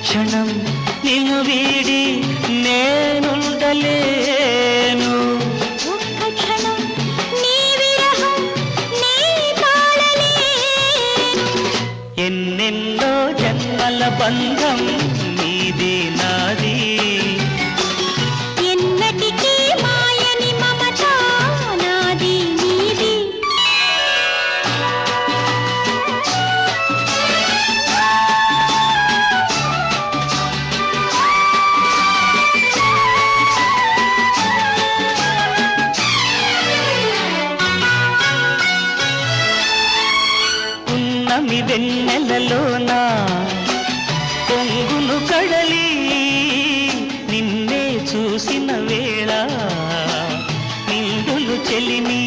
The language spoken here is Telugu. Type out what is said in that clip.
క్షణం నిన్ను వీడి నేనుండలేను. ఒక్క క్షణం నీ విరహం నీ తాళలేను. ఎన్నెన్నో జన్మల బంధం నీది నాది. ఎన్నటికీ మాయని మమత నాది నీది. ఉన్నమి వెన్నెలలోన పొంగును కడలి నిన్నే చూసిన వేళ నిండులు చెలిమి